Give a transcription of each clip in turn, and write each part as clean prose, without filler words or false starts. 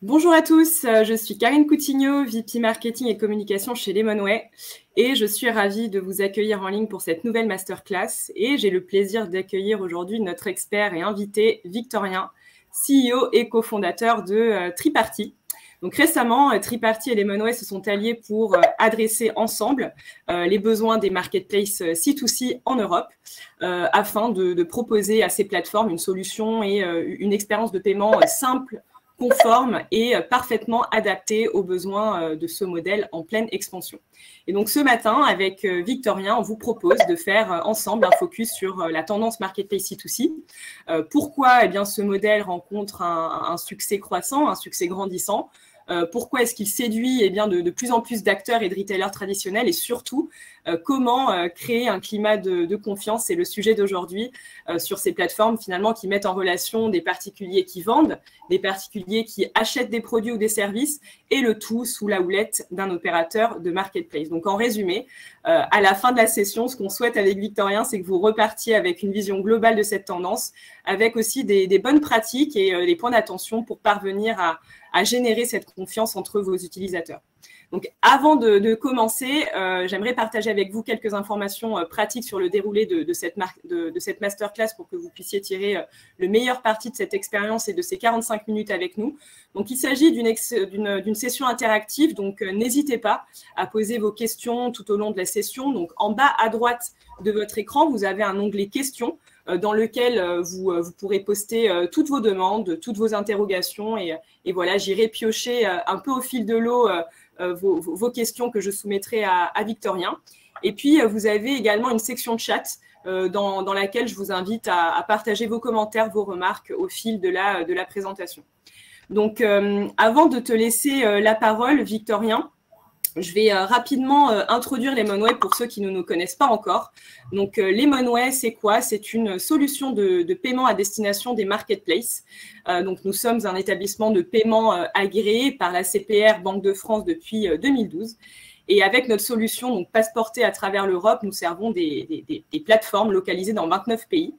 Bonjour à tous, je suis Karine Coutinho, VP Marketing et Communication chez Lemonway et je suis ravie de vous accueillir en ligne pour cette nouvelle masterclass et j'ai le plaisir d'accueillir aujourd'hui notre expert et invité Victorien, CEO et cofondateur de Triparty. Donc récemment, Triparty et Lemonway se sont alliés pour adresser ensemble les besoins des marketplaces C2C en Europe afin de proposer à ces plateformes une solution et une expérience de paiement simple, conforme et parfaitement adapté aux besoins de ce modèle en pleine expansion. Et donc ce matin, avec Victorien, on vous propose de faire ensemble un focus sur la tendance marketplace C2C. Pourquoi ce modèle rencontre un succès croissant, un succès grandissant. Pourquoi est-ce qu'il séduit de plus en plus d'acteurs et de retailers traditionnels et surtout comment créer un climat de confiance, c'est le sujet d'aujourd'hui sur ces plateformes finalement qui mettent en relation des particuliers qui vendent, des particuliers qui achètent des produits ou des services et le tout sous la houlette d'un opérateur de marketplace. Donc en résumé, à la fin de la session, ce qu'on souhaite avec Victorien, c'est que vous repartiez avec une vision globale de cette tendance, avec aussi des bonnes pratiques et des points d'attention pour parvenir à générer cette confiance entre vos utilisateurs. Donc, avant de commencer, j'aimerais partager avec vous quelques informations pratiques sur le déroulé de cette masterclass pour que vous puissiez tirer le meilleur parti de cette expérience et de ces 45 minutes avec nous. Donc, il s'agit d'une session interactive, donc n'hésitez pas à poser vos questions tout au long de la session. Donc, en bas à droite de votre écran, vous avez un onglet questions dans lequel vous pourrez poster toutes vos demandes, toutes vos interrogations et voilà, j'irai piocher un peu au fil de l'eau vos questions que je soumettrai à Victorien. Et puis, vous avez également une section de chat dans laquelle je vous invite à partager vos commentaires, vos remarques au fil de la présentation. Donc, avant de te laisser la parole, Victorien, je vais rapidement introduire Lemonway pour ceux qui ne nous connaissent pas encore. Donc, Lemonway, c'est quoi? C'est une solution de paiement à destination des marketplaces. Donc, nous sommes un établissement de paiement agréé par la CPR Banque de France depuis 2012. Et avec notre solution, donc passeportée à travers l'Europe, nous servons des plateformes localisées dans 29 pays.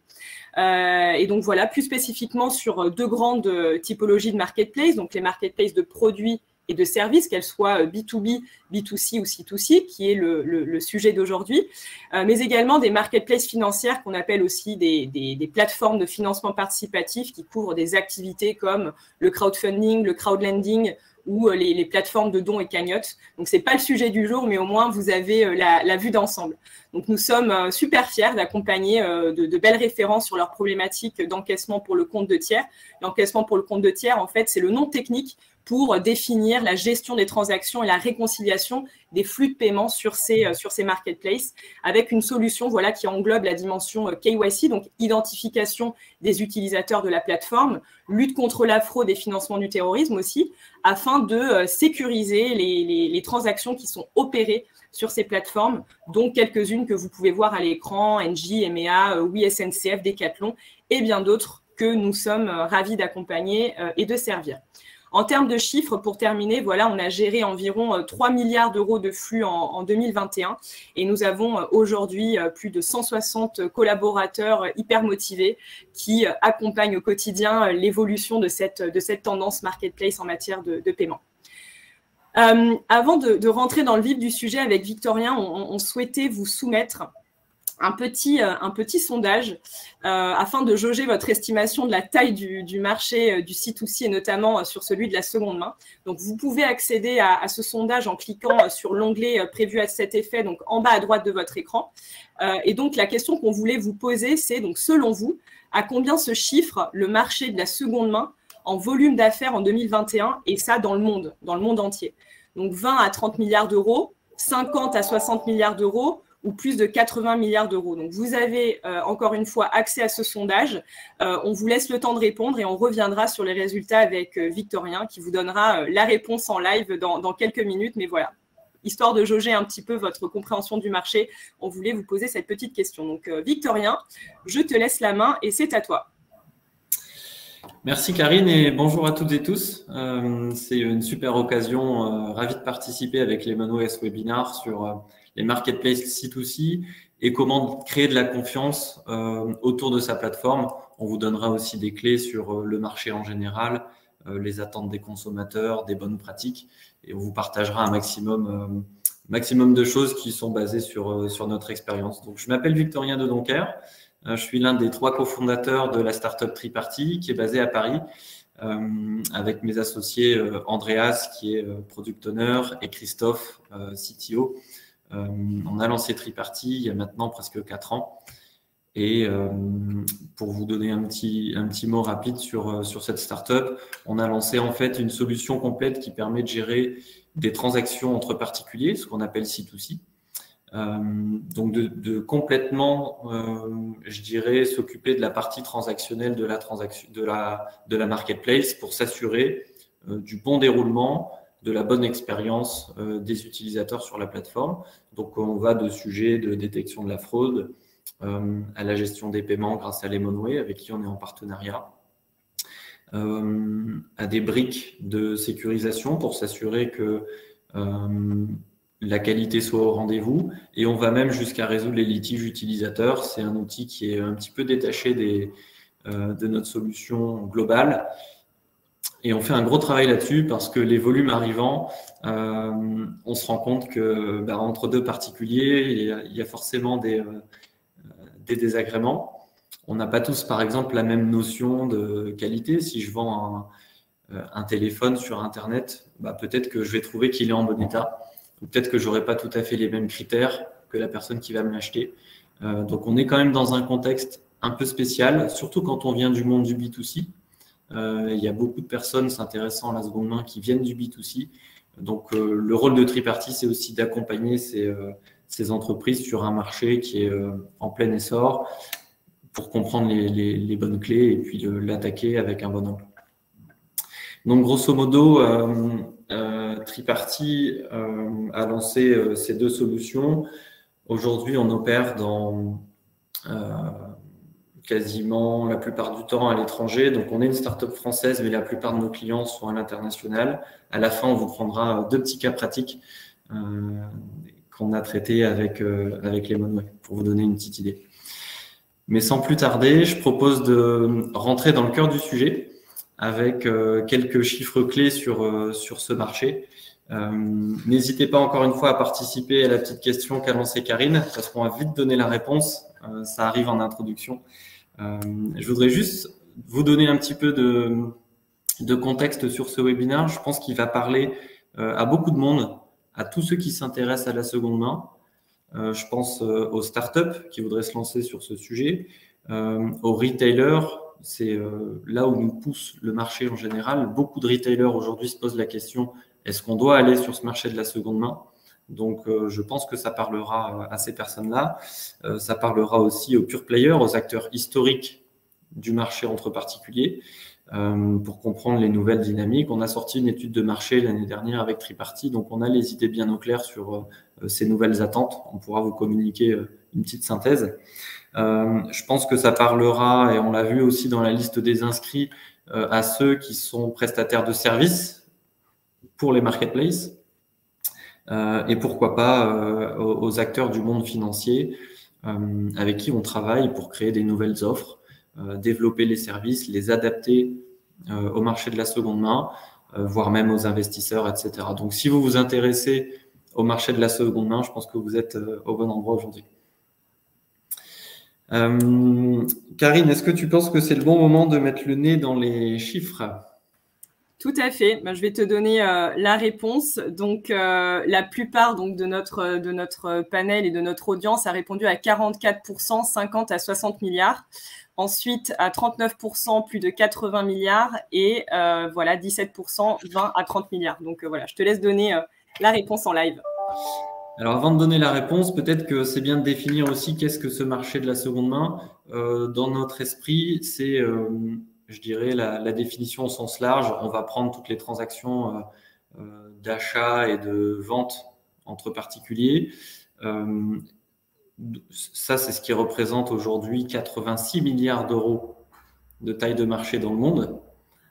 Et donc, voilà, plus spécifiquement sur deux grandes typologies de marketplaces, donc les marketplaces de produits et de services, qu'elles soient B2B, B2C ou C2C, qui est le sujet d'aujourd'hui, mais également des marketplaces financières qu'on appelle aussi des plateformes de financement participatif qui couvrent des activités comme le crowdfunding, le crowdlending ou les plateformes de dons et cagnottes. Donc, ce n'est pas le sujet du jour, mais au moins, vous avez la vue d'ensemble. Donc, nous sommes super fiers d'accompagner de belles références sur leurs problématiques d'encaissement pour le compte de tiers. L'encaissement pour le compte de tiers, en fait, c'est le nom technique pour définir la gestion des transactions et la réconciliation des flux de paiement sur ces marketplaces avec une solution voilà, qui englobe la dimension KYC, donc identification des utilisateurs de la plateforme, lutte contre la fraude et financement du terrorisme aussi, afin de sécuriser les transactions qui sont opérées sur ces plateformes, dont quelques-unes que vous pouvez voir à l'écran, Engie, EMEA, Oui SNCF, Decathlon et bien d'autres que nous sommes ravis d'accompagner et de servir. En termes de chiffres, pour terminer, voilà, on a géré environ 3 milliards d'euros de flux en 2021 et nous avons aujourd'hui plus de 160 collaborateurs hyper motivés qui accompagnent au quotidien l'évolution de cette tendance marketplace en matière de paiement. Avant de rentrer dans le vif du sujet avec Victorien, on souhaitait vous soumettre un petit sondage afin de jauger votre estimation de la taille du marché du C2C et notamment sur celui de la seconde main. Donc, vous pouvez accéder à ce sondage en cliquant sur l'onglet prévu à cet effet, donc en bas à droite de votre écran. Et donc, la question qu'on voulait vous poser, c'est donc selon vous, à combien se chiffre le marché de la seconde main en volume d'affaires en 2021 et ça dans le monde entier. Donc, 20 à 30 milliards d'euros, 50 à 60 milliards d'euros, ou plus de 80 milliards d'euros. Donc, vous avez encore une fois accès à ce sondage. On vous laisse le temps de répondre et on reviendra sur les résultats avec Victorien qui vous donnera la réponse en live dans quelques minutes. Mais voilà, histoire de jauger un petit peu votre compréhension du marché, on voulait vous poser cette petite question. Donc, Victorien, je te laisse la main et c'est à toi. Merci Karine et bonjour à toutes et tous. C'est une super occasion, ravi de participer avec Lemonway à ce webinaire sur les marketplaces C2C et comment créer de la confiance autour de sa plateforme. On vous donnera aussi des clés sur le marché en général les attentes des consommateurs, des bonnes pratiques, et on vous partagera un maximum de choses qui sont basées sur notre expérience. Donc, je m'appelle Victorien de Doncker. Je suis l'un des 3 cofondateurs de la startup Triparty qui est basée à Paris, avec mes associés Andreas qui est product owner et Christophe, CTO. On a lancé Triparty il y a maintenant presque 4 ans. Et pour vous donner un petit mot rapide sur cette startup, on a lancé en fait une solution complète qui permet de gérer des transactions entre particuliers, ce qu'on appelle C2C. Donc de complètement, je dirais, s'occuper de la partie transactionnelle de la marketplace pour s'assurer du bon déroulement, de la bonne expérience des utilisateurs sur la plateforme. Donc on va de sujets de détection de la fraude à la gestion des paiements grâce à Lemonway, avec qui on est en partenariat, à des briques de sécurisation pour s'assurer que la qualité soit au rendez-vous, et on va même jusqu'à résoudre les litiges utilisateurs. C'est un outil qui est un petit peu détaché de notre solution globale, et on fait un gros travail là-dessus parce que les volumes arrivant, on se rend compte que entre 2 particuliers, il y a forcément des désagréments. On n'a pas tous, par exemple, la même notion de qualité. Si je vends un téléphone sur Internet, peut-être que je vais trouver qu'il est en bon état, ou peut-être que j'aurai pas tout à fait les mêmes critères que la personne qui va me l'acheter. Donc, on est quand même dans un contexte un peu spécial, surtout quand on vient du monde du B2C. Il y a beaucoup de personnes s'intéressant à la seconde main qui viennent du B2C. Donc, le rôle de Triparty, c'est aussi d'accompagner ces entreprises sur un marché qui est en plein essor pour comprendre les bonnes clés et puis l'attaquer avec un bon angle. Donc, grosso modo, Triparty a lancé ces 2 solutions. Aujourd'hui, on opère dans quasiment la plupart du temps à l'étranger. Donc, on est une startup française, mais la plupart de nos clients sont à l'international. À la fin, on vous prendra 2 petits cas pratiques qu'on a traités avec Lemonway pour vous donner une petite idée. Mais sans plus tarder, je propose de rentrer dans le cœur du sujet avec quelques chiffres clés sur ce marché. N'hésitez pas encore une fois à participer à la petite question qu'a lancée Karine, parce qu'on va vite donner la réponse. Ça arrive en introduction. Je voudrais juste vous donner un petit peu de contexte sur ce webinaire. Je pense qu'il va parler à beaucoup de monde, à tous ceux qui s'intéressent à la seconde main. Je pense aux startups qui voudraient se lancer sur ce sujet, aux retailers. C'est là où nous pousse le marché en général. Beaucoup de retailers aujourd'hui se posent la question, est-ce qu'on doit aller sur ce marché de la seconde main? Donc, je pense que ça parlera à ces personnes-là. Ça parlera aussi aux pure players, aux acteurs historiques du marché entre particuliers, pour comprendre les nouvelles dynamiques. On a sorti une étude de marché l'année dernière avec Triparty, donc on a les idées bien au clair sur ces nouvelles attentes. On pourra vous communiquer une petite synthèse. Je pense que ça parlera, et on l'a vu aussi dans la liste des inscrits, à ceux qui sont prestataires de services pour les marketplaces, et pourquoi pas aux acteurs du monde financier avec qui on travaille pour créer des nouvelles offres, développer les services, les adapter au marché de la seconde main, voire même aux investisseurs, etc. Donc, si vous vous intéressez au marché de la seconde main, je pense que vous êtes au bon endroit aujourd'hui. Karine, est-ce que tu penses que c'est le bon moment de mettre le nez dans les chiffres? Tout à fait. Je vais te donner la réponse. Donc, la plupart de notre panel et de notre audience a répondu à 44%, 50 à 60 milliards. Ensuite, à 39%, plus de 80 milliards. Et 17%, 20 à 30 milliards. Donc, voilà, je te laisse donner la réponse en live. Alors, avant de donner la réponse, peut-être que c'est bien de définir aussi qu'est-ce que ce marché de la seconde main. Dans notre esprit, c'est, je dirais, la définition au sens large. On va prendre toutes les transactions d'achat et de vente entre particuliers. Ça, c'est ce qui représente aujourd'hui 86 milliards d'euros de taille de marché dans le monde.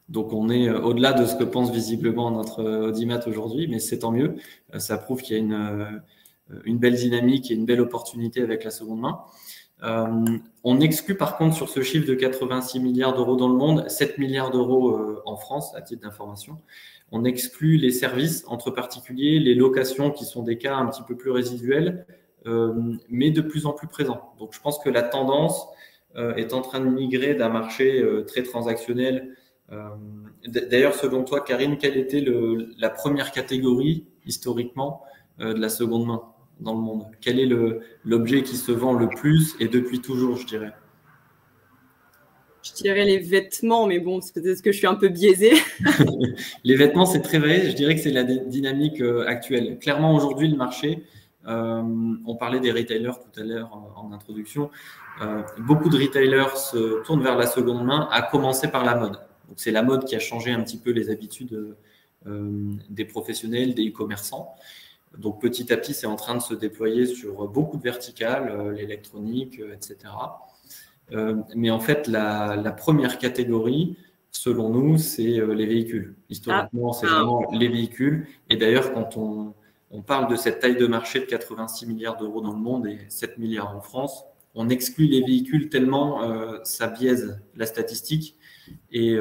Donc, on est au-delà de ce que pense visiblement notre audimat aujourd'hui, mais c'est tant mieux. Ça prouve qu'il y a une belle dynamique et une belle opportunité avec la seconde main. On exclut par contre sur ce chiffre de 86 milliards d'euros dans le monde, 7 milliards d'euros en France, à titre d'information. On exclut les services entre particuliers, les locations qui sont des cas un petit peu plus résiduels, mais de plus en plus présents. Donc je pense que la tendance est en train de migrer d'un marché très transactionnel. D'ailleurs, selon toi, Karine, quelle était la première catégorie historiquement de la seconde main dans le monde? Quel est l'objet qui se vend le plus et depuis toujours, je dirais? Je dirais les vêtements, mais bon, c'est peut-être que je suis un peu biaisée. Les vêtements, c'est très vrai. Je dirais que c'est la dynamique actuelle. Clairement, aujourd'hui, le marché, on parlait des retailers tout à l'heure en introduction, beaucoup de retailers se tournent vers la seconde main, à commencer par la mode. Donc, c'est la mode qui a changé un petit peu les habitudes des professionnels, des e-commerçants. Donc, petit à petit, c'est en train de se déployer sur beaucoup de verticales, l'électronique, etc. Mais en fait, la première catégorie, selon nous, c'est les véhicules. Historiquement, c'est vraiment les véhicules. Et d'ailleurs, quand on parle de cette taille de marché de 86 milliards d'euros dans le monde et 7 milliards en France, on exclut les véhicules tellement ça biaise la statistique et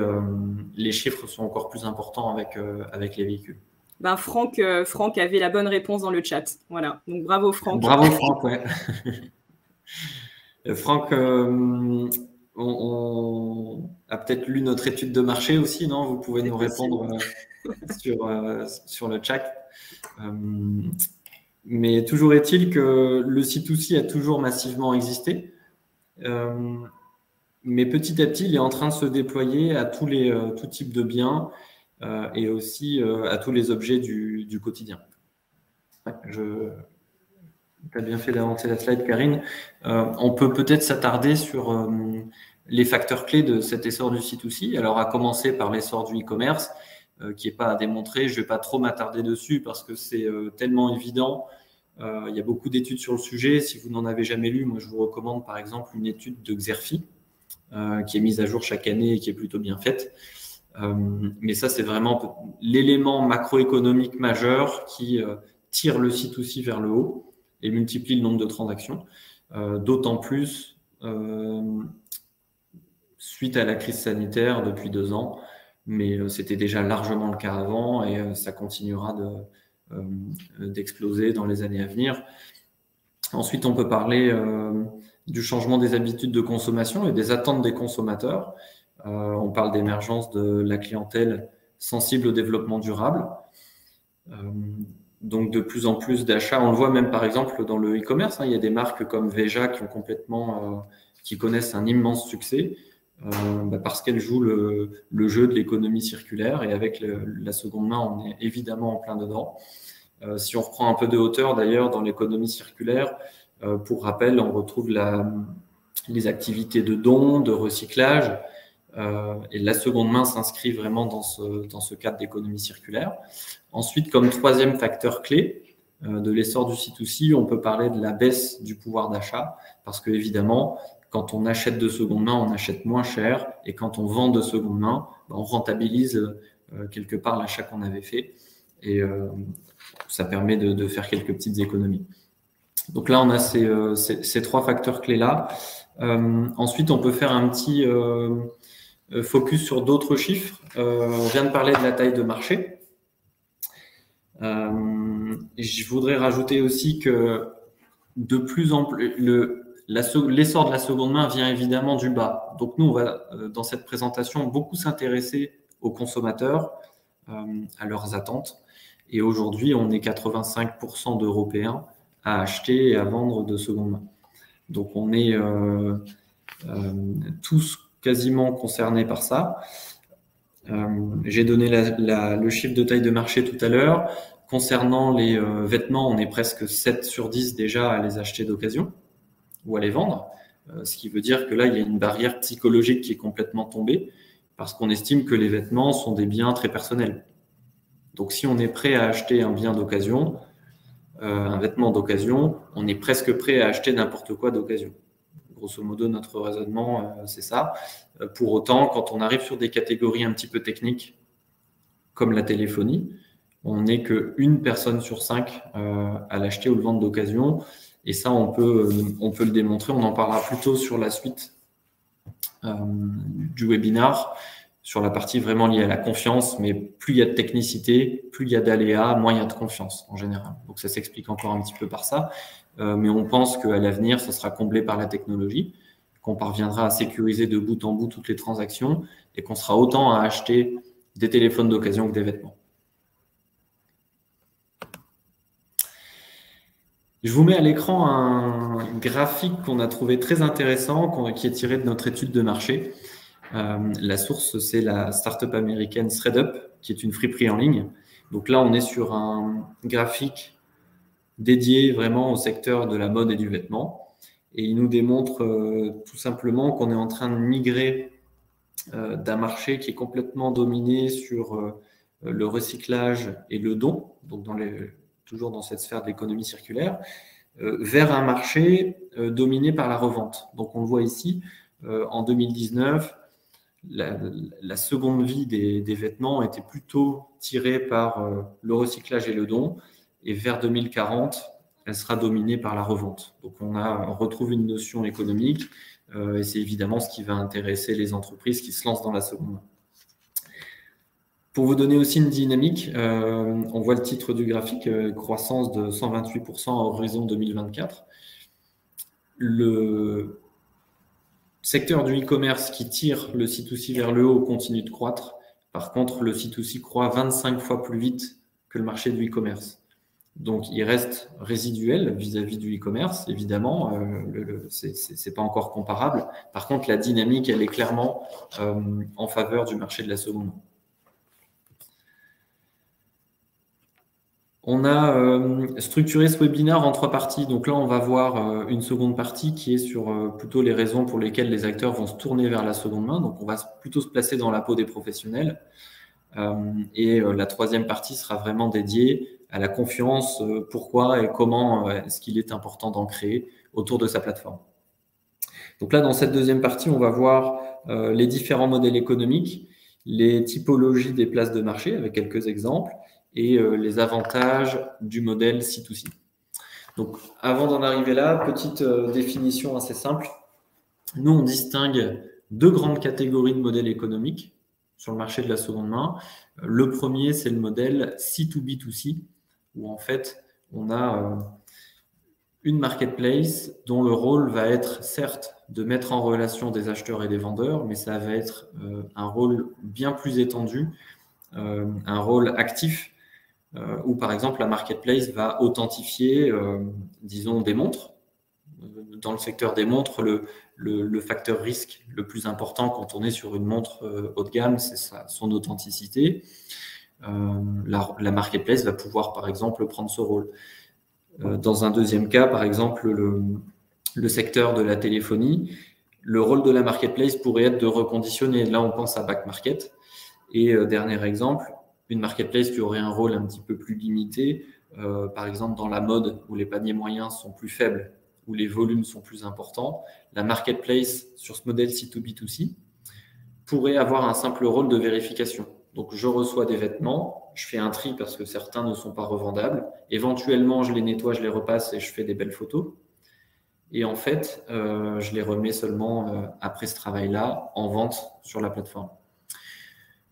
les chiffres sont encore plus importants avec les véhicules. Ben Franck avait la bonne réponse dans le chat. Voilà, donc bravo Franck. Bravo Franck, ouais. Franck, on a peut-être lu notre étude de marché aussi, non? Vous pouvez nous répondre sur le chat. Mais toujours est-il que le C2C a toujours massivement existé. Mais petit à petit, il est en train de se déployer à tout type de biens et aussi à tous les objets du quotidien. Ouais, tu as bien fait d'avancer la slide, Karine. On peut peut-être s'attarder sur les facteurs clés de cet essor du C2C. Alors, à commencer par l'essor du e-commerce, qui n'est pas à démontrer. Je ne vais pas trop m'attarder dessus parce que c'est tellement évident. Il y a beaucoup d'études sur le sujet. Si vous n'en avez jamais lu, moi, je vous recommande par exemple une étude de Xerfi, qui est mise à jour chaque année et qui est plutôt bien faite. Mais ça, c'est vraiment l'élément macroéconomique majeur qui tire le C2C vers le haut et multiplie le nombre de transactions, d'autant plus suite à la crise sanitaire depuis 2 ans, mais c'était déjà largement le cas avant et ça continuera d'exploser dans les années à venir. Ensuite, on peut parler du changement des habitudes de consommation et des attentes des consommateurs. On parle d'émergence de la clientèle sensible au développement durable. Donc, de plus en plus d'achats. On le voit même, par exemple, dans le e-commerce. Il y a des marques comme Veja qui connaissent un immense succès parce qu'elles jouent le jeu de l'économie circulaire. Et avec la seconde main, on est évidemment en plein dedans. Si on reprend un peu de hauteur, d'ailleurs, dans l'économie circulaire, pour rappel, on retrouve les activités de don, de recyclage. Et la seconde main s'inscrit vraiment dans ce cadre d'économie circulaire. Ensuite, comme troisième facteur clé de l'essor du C2C, on peut parler de la baisse du pouvoir d'achat, parce que évidemment, quand on achète de seconde main, on achète moins cher, et quand on vend de seconde main, on rentabilise quelque part l'achat qu'on avait fait, et ça permet de faire quelques petites économies. Donc là, on a ces 3 facteurs clés-là. Ensuite, on peut faire un petit focus sur d'autres chiffres. On vient de parler de la taille de marché. Je voudrais rajouter aussi que de plus en plus, l'essor de la seconde main vient évidemment du bas. Donc nous, on va, dans cette présentation, beaucoup s'intéresser aux consommateurs, à leurs attentes. Et aujourd'hui, on est 85% d'Européens à acheter et à vendre de seconde main. Donc on est tous quasiment concernés par ça. J'ai donné le chiffre de taille de marché tout à l'heure. Concernant les vêtements, on est presque 7 sur 10 déjà à les acheter d'occasion ou à les vendre. Ce qui veut dire que là, il y a une barrière psychologique qui est complètement tombée parce qu'on estime que les vêtements sont des biens très personnels. Donc, si on est prêt à acheter un bien d'occasion, un vêtement d'occasion, on est presque prêt à acheter n'importe quoi d'occasion. Grosso modo, notre raisonnement, c'est ça. Pour autant, quand on arrive sur des catégories un petit peu techniques, comme la téléphonie, on n'est qu'une personne sur 5 à l'acheter ou le vendre d'occasion. Et ça, on peut le démontrer. On en parlera plutôt sur la suite du webinaire, sur la partie vraiment liée à la confiance. Mais plus il y a de technicité, plus il y a d'aléas, moins il y a de confiance en général. Donc ça s'explique encore un petit peu par ça. Mais on pense qu'à l'avenir, ça sera comblé par la technologie, qu'on parviendra à sécuriser de bout en bout toutes les transactions et qu'on sera autant à acheter des téléphones d'occasion que des vêtements. Je vous mets à l'écran un graphique qu'on a trouvé très intéressant, qui est tiré de notre étude de marché. La source, c'est la startup américaine ThredUp, qui est une friperie en ligne. Donc là, on est sur un graphique dédié vraiment au secteur de la mode et du vêtement. Et il nous démontre tout simplement qu'on est en train de migrer d'un marché qui est complètement dominé sur le recyclage et le don, donc toujours dans cette sphère de l'économie circulaire, vers un marché dominé par la revente. Donc on le voit ici, en 2019, la seconde vie des vêtements était plutôt tirée par le recyclage et le don, et vers 2040, elle sera dominée par la revente. Donc on retrouve une notion économique, et c'est évidemment ce qui va intéresser les entreprises qui se lancent dans la seconde main. Pour vous donner aussi une dynamique, on voit le titre du graphique, croissance de 128% à horizon 2024. Le secteur du e-commerce qui tire le C2C vers le haut continue de croître. Par contre, le C2C croît 25 fois plus vite que le marché du e-commerce. Donc, il reste résiduel vis-à-vis du e-commerce, évidemment, c'est pas encore comparable. Par contre, la dynamique, elle est clairement en faveur du marché de la seconde main. On a structuré ce webinaire en 3 parties. Donc là, on va voir une seconde partie qui est sur plutôt les raisons pour lesquelles les acteurs vont se tourner vers la seconde main. Donc, on va plutôt se placer dans la peau des professionnels. Et la troisième partie sera vraiment dédiée à la confiance, pourquoi et comment est-ce qu'il est important d'en créer autour de sa plateforme. Donc là, dans cette deuxième partie, on va voir les différents modèles économiques, les typologies des places de marché avec quelques exemples et les avantages du modèle C2C. Donc, avant d'en arriver là, petite définition assez simple. Nous, on distingue 2 grandes catégories de modèles économiques sur le marché de la seconde main. Le premier, c'est le modèle C2B2C, où en fait, on a une marketplace dont le rôle va être certes de mettre en relation des acheteurs et des vendeurs, mais ça va être un rôle bien plus étendu, un rôle actif, où par exemple la marketplace va authentifier, disons, des montres. Dans le secteur des montres, le facteur risque le plus important quand on est sur une montre haut de gamme, c'est son authenticité. La marketplace va pouvoir, par exemple, prendre ce rôle. Dans un deuxième cas, par exemple, le secteur de la téléphonie, le rôle de la marketplace pourrait être de reconditionner. Là, on pense à back market. Et dernier exemple, une marketplace qui aurait un rôle un petit peu plus limité, par exemple dans la mode où les paniers moyens sont plus faibles, où les volumes sont plus importants, la marketplace sur ce modèle C2B2C pourrait avoir un simple rôle de vérification. Donc, je reçois des vêtements, je fais un tri parce que certains ne sont pas revendables. Éventuellement, je les nettoie, je les repasse et je fais des belles photos. Et en fait, je les remets seulement après ce travail-là en vente sur la plateforme.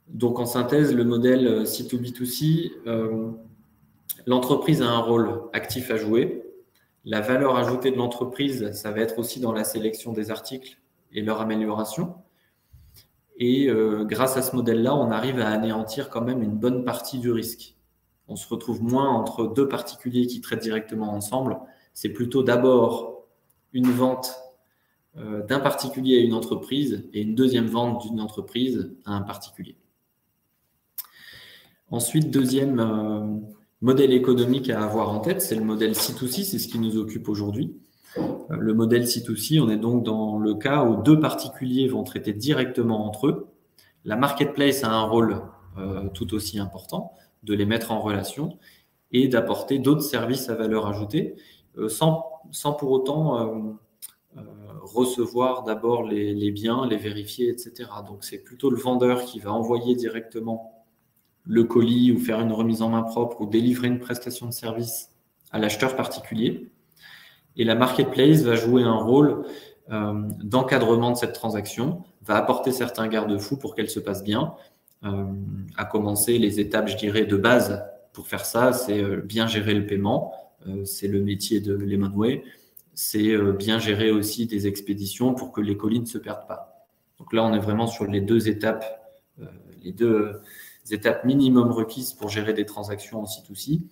Donc, en synthèse, le modèle C2B2C, l'entreprise a un rôle actif à jouer. La valeur ajoutée de l'entreprise, ça va être aussi dans la sélection des articles et leur amélioration. Et grâce à ce modèle-là, on arrive à anéantir quand même une bonne partie du risque. On se retrouve moins entre 2 particuliers qui traitent directement ensemble. C'est plutôt d'abord une vente d'un particulier à une entreprise et une deuxième vente d'une entreprise à un particulier. Ensuite, deuxième modèle économique à avoir en tête, c'est le modèle C2C, c'est ce qui nous occupe aujourd'hui. Le modèle C2C, on est donc dans le cas où 2 particuliers vont traiter directement entre eux. La marketplace a un rôle tout aussi important de les mettre en relation et d'apporter d'autres services à valeur ajoutée sans pour autant recevoir d'abord les biens, les vérifier, etc. Donc, c'est plutôt le vendeur qui va envoyer directement le colis ou faire une remise en main propre ou délivrer une prestation de service à l'acheteur particulier. Et la marketplace va jouer un rôle d'encadrement de cette transaction, va apporter certains garde-fous pour qu'elle se passe bien. À commencer les étapes, je dirais, de base pour faire ça, c'est bien gérer le paiement, c'est le métier de Lemonway, c'est bien gérer aussi des expéditions pour que les colis ne se perdent pas. Donc là, on est vraiment sur les deux étapes minimum requises pour gérer des transactions en C2C.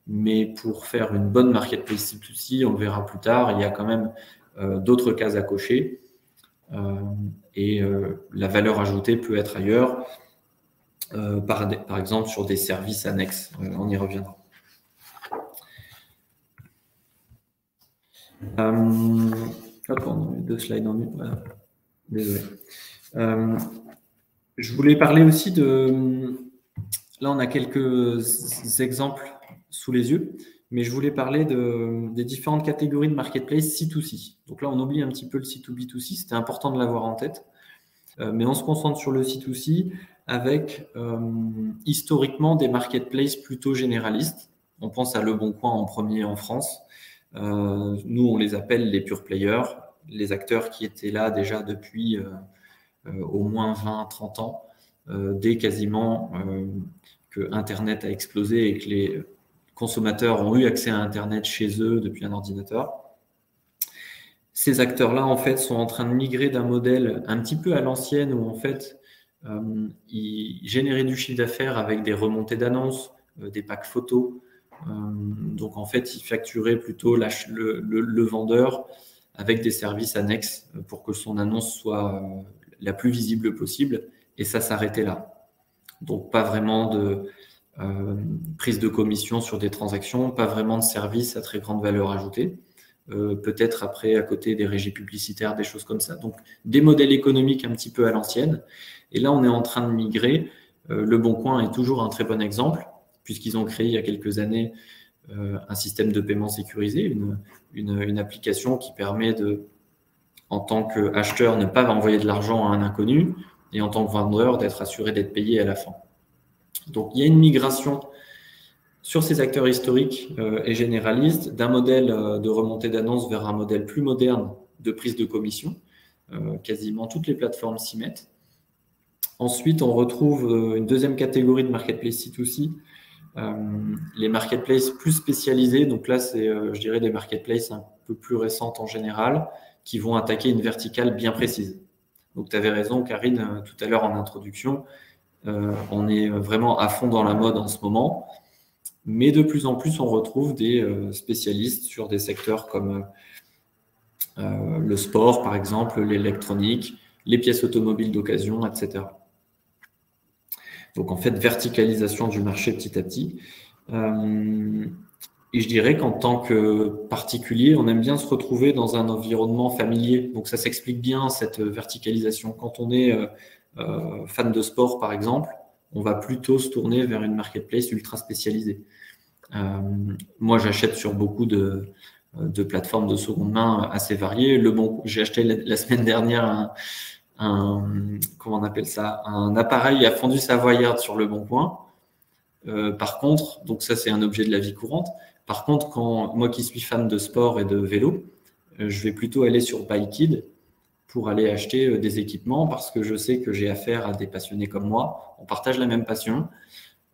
Mais pour faire une bonne marketplace C2C, on le verra plus tard, il y a quand même d'autres cases à cocher. La valeur ajoutée peut être ailleurs, par exemple sur des services annexes. On y reviendra. On a deux slides en une. Voilà. Désolé. Je voulais parler aussi de... Là, on a quelques exemples sous les yeux, mais je voulais parler des différentes catégories de marketplace C2C. Donc là, on oublie un petit peu le C2B2C, c'était important de l'avoir en tête. Mais on se concentre sur le C2C avec historiquement des marketplaces plutôt généralistes. On pense à Leboncoin en premier en France. Nous, on les appelle les pure players, les acteurs qui étaient là déjà depuis au moins 20-30 ans, dès quasiment que Internet a explosé et que les consommateurs ont eu accès à Internet chez eux depuis un ordinateur. Ces acteurs-là, en fait, sont en train de migrer d'un modèle un petit peu à l'ancienne où, en fait, ils généraient du chiffre d'affaires avec des remontées d'annonces, des packs photos. Donc, en fait, ils facturaient plutôt le vendeur avec des services annexes pour que son annonce soit la plus visible possible. Et ça s'arrêtait là. Donc, pas vraiment de prise de commission sur des transactions, pas vraiment de services à très grande valeur ajoutée. Peut-être après, à côté des régies publicitaires, des choses comme ça. Donc, des modèles économiques un petit peu à l'ancienne. Et là, on est en train de migrer. Leboncoin est toujours un très bon exemple, puisqu'ils ont créé il y a quelques années un système de paiement sécurisé, une application qui permet de, en tant qu'acheteur, ne pas envoyer de l'argent à un inconnu, et en tant que vendeur, d'être assuré d'être payé à la fin. Donc, il y a une migration sur ces acteurs historiques et généralistes d'un modèle de remontée d'annonces vers un modèle plus moderne de prise de commission. Quasiment toutes les plateformes s'y mettent. Ensuite, on retrouve une deuxième catégorie de marketplace C2C, les marketplaces plus spécialisés. Donc là, c'est, je dirais, des marketplaces un peu plus récentes en général qui vont attaquer une verticale bien précise. Donc, tu avais raison, Karine, tout à l'heure en introduction. On est vraiment à fond dans la mode en ce moment. Mais de plus en plus, on retrouve des spécialistes sur des secteurs comme le sport, par exemple, l'électronique, les pièces automobiles d'occasion, etc. Donc, en fait, verticalisation du marché petit à petit. Et je dirais qu'en tant que particulier, on aime bien se retrouver dans un environnement familier. Donc, ça s'explique bien, cette verticalisation. Quand on est fan de sport, par exemple, on va plutôt se tourner vers une marketplace ultra spécialisée. Moi, j'achète sur beaucoup de plateformes de seconde main assez variées. J'ai acheté la semaine dernière comment on appelle ça, un appareil à fondu savoyarde sur Leboncoin. Par contre, donc ça, c'est un objet de la vie courante. Par contre, moi qui suis fan de sport et de vélo, je vais plutôt aller sur Bikid pour aller acheter des équipements parce que je sais que j'ai affaire à des passionnés comme moi. On partage la même passion.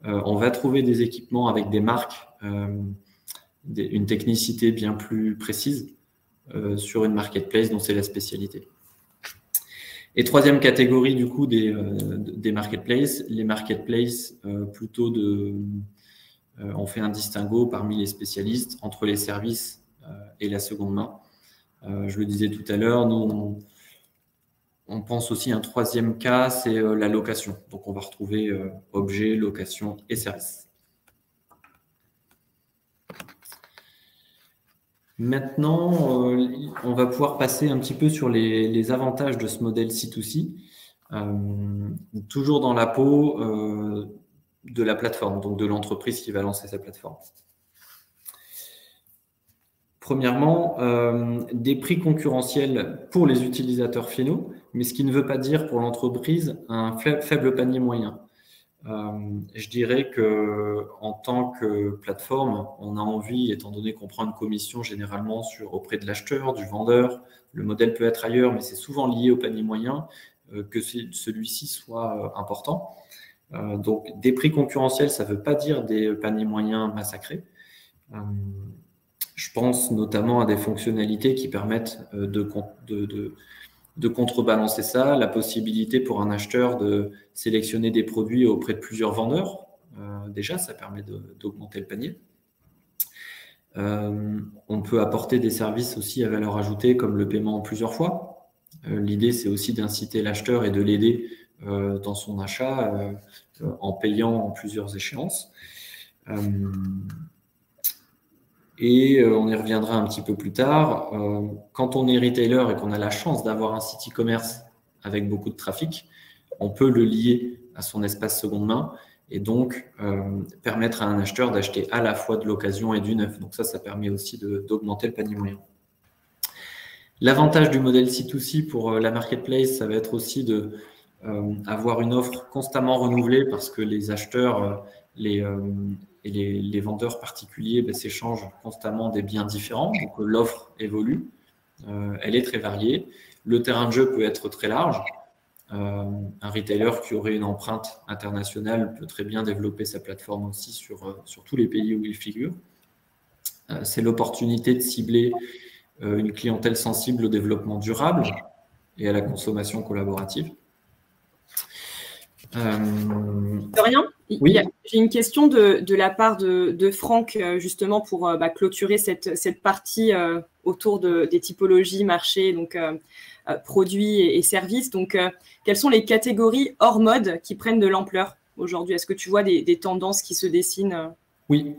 On va trouver des équipements avec des marques, une technicité bien plus précise sur une marketplace dont c'est la spécialité. Et troisième catégorie du coup des marketplaces, les marketplaces plutôt on fait un distinguo parmi les spécialistes entre les services et la seconde main. Je le disais tout à l'heure, nous on pense aussi à un troisième cas, c'est la location. Donc, on va retrouver objets, location et services. Maintenant, on va pouvoir passer un petit peu sur les avantages de ce modèle C2C, toujours dans la peau de la plateforme, donc de l'entreprise qui va lancer sa plateforme. Premièrement, des prix concurrentiels pour les utilisateurs finaux, mais ce qui ne veut pas dire pour l'entreprise un faible panier moyen. Je dirais que en tant que plateforme, on a envie, étant donné qu'on prend une commission généralement auprès de l'acheteur, du vendeur, le modèle peut être ailleurs, mais c'est souvent lié au panier moyen, que celui-ci soit important. Donc, des prix concurrentiels, ça ne veut pas dire des paniers moyens massacrés. Je pense notamment à des fonctionnalités qui permettent de contrebalancer ça, la possibilité pour un acheteur de sélectionner des produits auprès de plusieurs vendeurs. Déjà, ça permet d'augmenter le panier. On peut apporter des services aussi à valeur ajoutée comme le paiement en plusieurs fois. L'idée, c'est aussi d'inciter l'acheteur et de l'aider dans son achat en payant en plusieurs échéances. Et on y reviendra un petit peu plus tard. Quand on est retailer et qu'on a la chance d'avoir un site e-commerce avec beaucoup de trafic, on peut le lier à son espace seconde main et donc permettre à un acheteur d'acheter à la fois de l'occasion et du neuf. Donc ça permet aussi d'augmenter le panier moyen. L'avantage du modèle C2C pour la marketplace, ça va être aussi avoir une offre constamment renouvelée parce que les acheteurs, et les vendeurs particuliers s'échangent constamment des biens différents. Donc l'offre évolue, elle est très variée. Le terrain de jeu peut être très large. Un retailer qui aurait une empreinte internationale peut très bien développer sa plateforme aussi sur tous les pays où il figure. C'est l'opportunité de cibler une clientèle sensible au développement durable et à la consommation collaborative. De rien. Oui. J'ai une question de la part de Franck, justement, pour clôturer cette partie autour des typologies, marchés, donc produits et services. Donc, quelles sont les catégories hors mode qui prennent de l'ampleur aujourd'hui? Est-ce que tu vois des tendances qui se dessinent? Oui.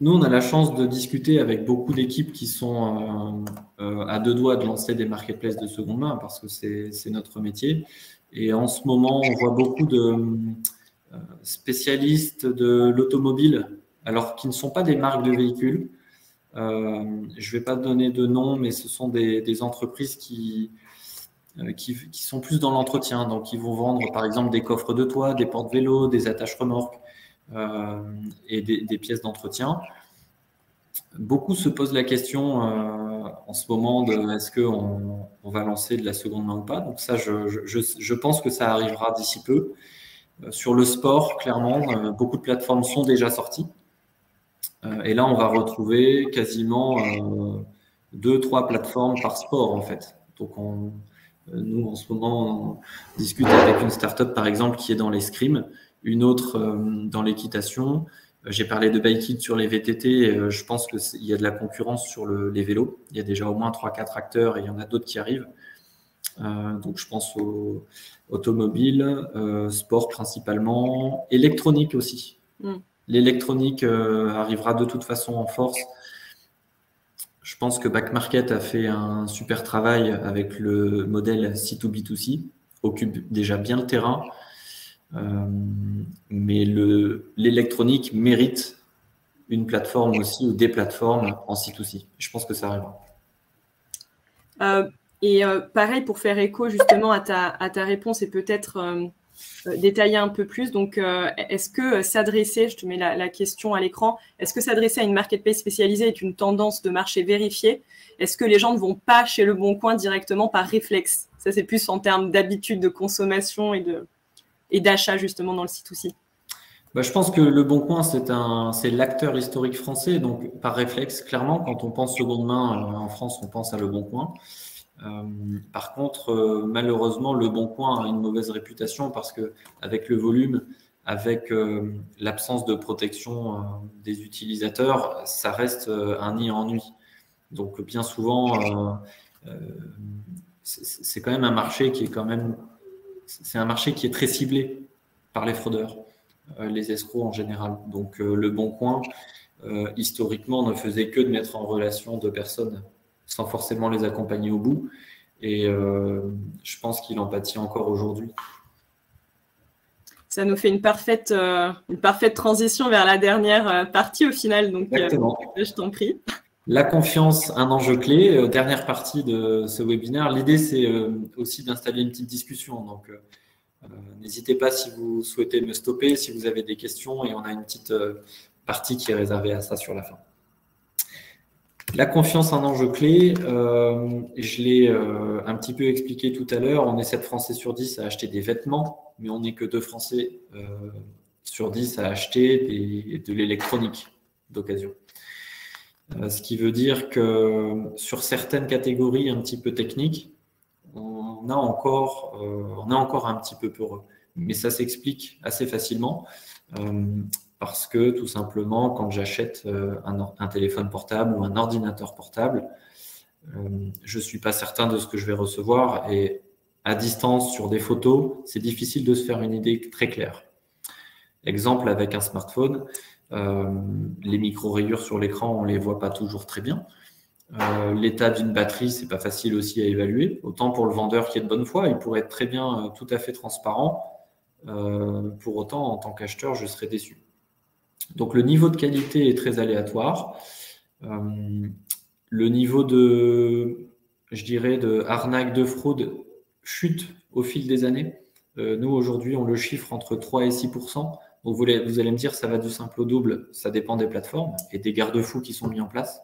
Nous, on a la chance de discuter avec beaucoup d'équipes qui sont à deux doigts de lancer des marketplaces de seconde main parce que c'est notre métier. Et en ce moment, on voit beaucoup de spécialistes de l'automobile, alors qui ne sont pas des marques de véhicules. Je ne vais pas donner de nom, mais ce sont des entreprises qui sont plus dans l'entretien. Donc, ils vont vendre, par exemple, des coffres de toit, des porte-vélos, des attaches remorques et des pièces d'entretien. Beaucoup se posent la question en ce moment de est-ce qu'on va lancer de la seconde main ou pas. Donc ça, je pense que ça arrivera d'ici peu. Sur le sport, clairement, beaucoup de plateformes sont déjà sorties. Et là, on va retrouver quasiment 2-3 plateformes par sport, en fait. Donc, nous, en ce moment, on discute avec une startup, par exemple, qui est dans l'escrime, une autre dans l'équitation. J'ai parlé de Bikit sur les VTT. Je pense qu'il y a de la concurrence sur les vélos. Il y a déjà au moins 3-4 acteurs et il y en a d'autres qui arrivent. Donc, je pense aux automobiles, sport principalement, électronique aussi. L'électronique arrivera de toute façon en force. Je pense que Back Market a fait un super travail avec le modèle C2B2C, occupe déjà bien le terrain. Mais l'électronique mérite une plateforme aussi ou des plateformes en C2C. Je pense que ça arrivera. Pareil, pour faire écho justement à ta réponse et peut-être détailler un peu plus. Donc, est-ce que s'adresser, je te mets la question à l'écran, est-ce que s'adresser à une marketplace spécialisée est une tendance de marché vérifiée? Est-ce que les gens ne vont pas chez Le Bon Coin directement par réflexe? Ça, c'est plus en termes d'habitude de consommation et d'achat justement dans le C2C. Je pense que Le Bon Coin, c'est l'acteur historique français. Donc, par réflexe, clairement, quand on pense seconde main en France, on pense à Le Bon Coin. Par contre, malheureusement, Le Bon Coin a une mauvaise réputation parce que avec le volume, avec l'absence de protection des utilisateurs, ça reste un nid à ennui. Donc, bien souvent, c'est quand même un marché qui est très ciblé par les fraudeurs, les escrocs en général. Donc, Le Bon Coin, historiquement, ne faisait que de mettre en relation deux personnes sans forcément les accompagner au bout. Et je pense qu'il en pâtit encore aujourd'hui. Ça nous fait une parfaite transition vers la dernière partie au final. Donc, je t'en prie. La confiance, un enjeu clé. Dernière partie de ce webinaire. L'idée, c'est aussi d'installer une petite discussion. Donc, N'hésitez pas si vous souhaitez me stopper, si vous avez des questions, et on a une petite partie qui est réservée à ça sur la fin. La confiance, un enjeu clé. Je l'ai un petit peu expliqué tout à l'heure. On est 7 Français sur 10 à acheter des vêtements, mais on n'est que 2 Français sur 10 à acheter de l'électronique d'occasion. Ce qui veut dire que sur certaines catégories un petit peu techniques, on est encore un petit peu peureux. Mais ça s'explique assez facilement parce que tout simplement, quand j'achète un téléphone portable ou un ordinateur portable, je ne suis pas certain de ce que je vais recevoir, et à distance, sur des photos, c'est difficile de se faire une idée très claire. Exemple, avec un smartphone, les micro-rayures sur l'écran, on ne les voit pas toujours très bien. L'état d'une batterie, c'est pas facile aussi à évaluer. Autant pour le vendeur qui est de bonne foi, il pourrait être très bien tout à fait transparent. Pour autant, en tant qu'acheteur, je serais déçu. Donc le niveau de qualité est très aléatoire. Le niveau de arnaque, de fraude chute au fil des années. Nous, aujourd'hui, on le chiffre entre 3 et 6%. Donc vous allez me dire, ça va du simple au double. Ça dépend des plateformes et des garde-fous qui sont mis en place.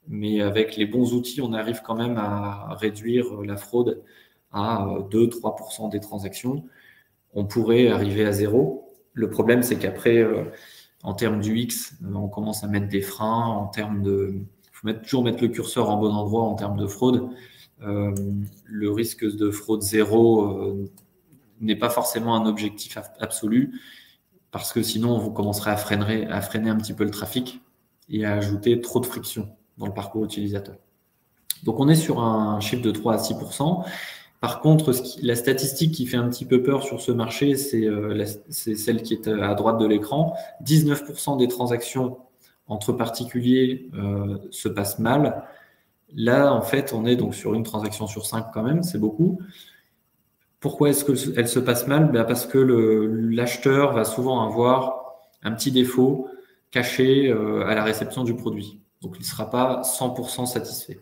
Mais avec les bons outils, on arrive quand même à réduire la fraude à 2-3% des transactions. On pourrait arriver à 0. Le problème, c'est qu'après, en termes d'UX, on commence à mettre des freins. En termes il faut toujours mettre le curseur en bon endroit en termes de fraude. Le risque de fraude 0 n'est pas forcément un objectif absolu, parce que sinon, vous commencerez à freiner un petit peu le trafic et à ajouter trop de friction dans le parcours utilisateur. Donc, on est sur un chiffre de 3 à 6%. Par contre, la statistique qui fait un petit peu peur sur ce marché, c'est celle qui est à droite de l'écran. 19% des transactions entre particuliers se passent mal. Là, en fait, on est donc sur une transaction sur 5 quand même, c'est beaucoup. Pourquoi est-ce qu'elle se passe mal? Parce que l'acheteur va souvent avoir un petit défaut caché à la réception du produit. Donc, il ne sera pas 100% satisfait.